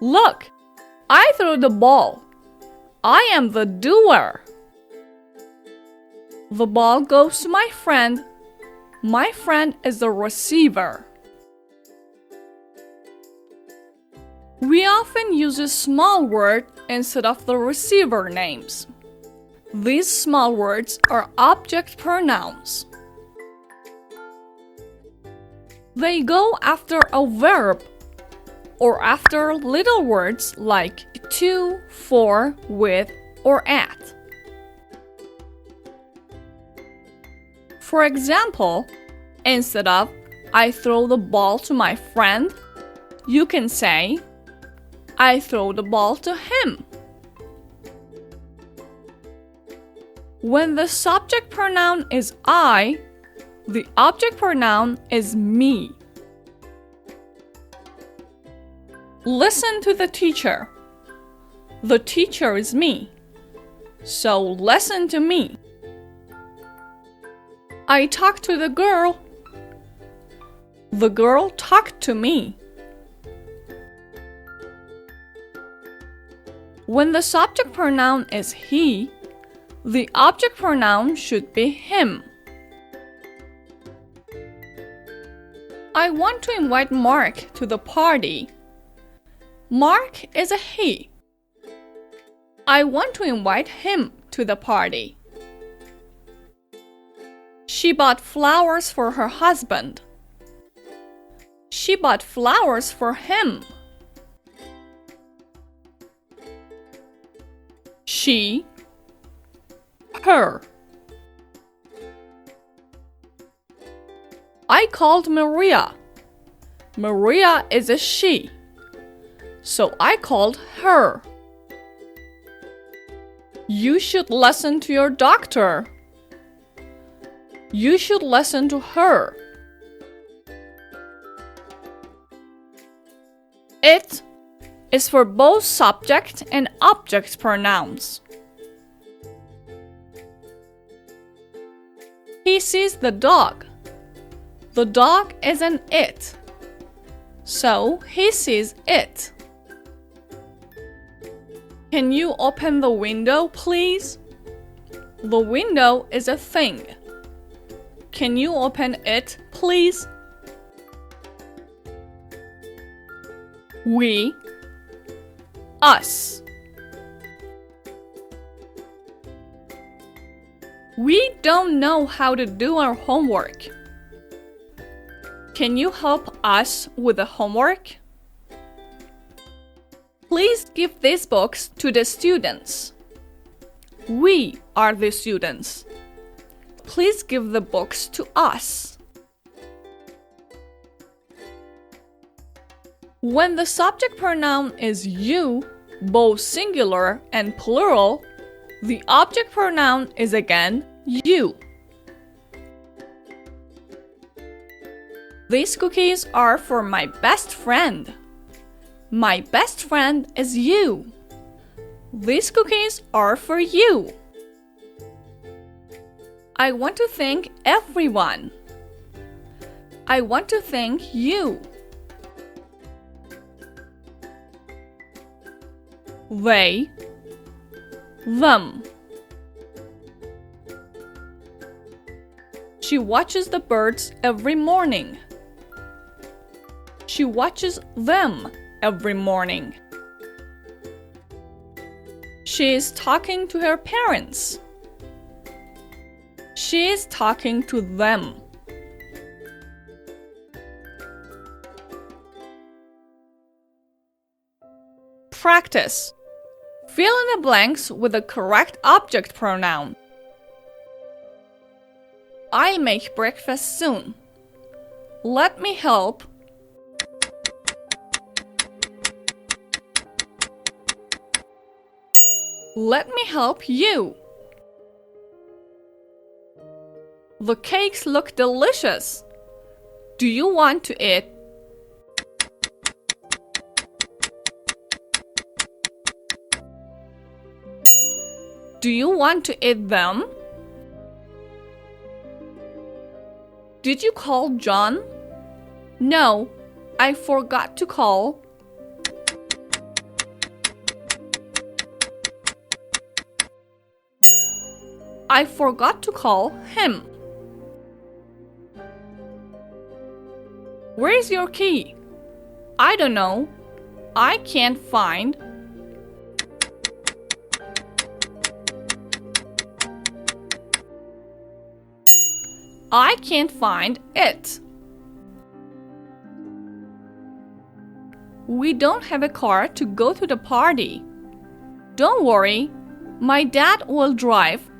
Look, I threw the ball. I am the doer. The ball goes to my friend. My friend is the receiver. We often use a small word instead of the receiver names. These small words are object pronouns. They go after a verb or after little words like to, for, with, or at. For example, instead of I throw the ball to my friend, you can say I throw the ball to him. When the subject pronoun is I, the object pronoun is me. Listen to the teacher. The teacher is me. So listen to me. I talked to the girl. The girl talked to me. When the subject pronoun is he, the object pronoun should be him. I want to invite Mark to the party. Mark is a he. I want to invite him to the party. She bought flowers for her husband. She bought flowers for him. She, her. I called Maria. Maria is a she. So I called her. You should listen to your doctor. You should listen to her. It is for both subject and object pronouns. He sees the dog. The dog is an it. So he sees it. Can you open the window, please? The window is a thing. Can you open it, please? We, us. We don't know how to do our homework. Can you help us with the homework? Please give these books to the students. We are the students. Please give the books to us. When the subject pronoun is you, both singular and plural, the object pronoun is again you. These cookies are for my best friend. My best friend is you. These cookies are for you. I want to thank everyone. I want to thank you. They, them. She watches the birds every morning. She watches them every morning. She is talking to her parents. She is talking to them. Practice. Fill in the blanks with the correct object pronoun. I'll make breakfast soon. Let me help. Let me help you. The cakes look delicious. Do you want to eat? Do you want to eat them? Did you call John? No, I forgot to call. I forgot to call him. Where's your key? I don't know. I can't find. I can't find it. We don't have a car to go to the party. Don't worry, my dad will drive.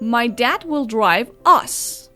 My dad will drive us.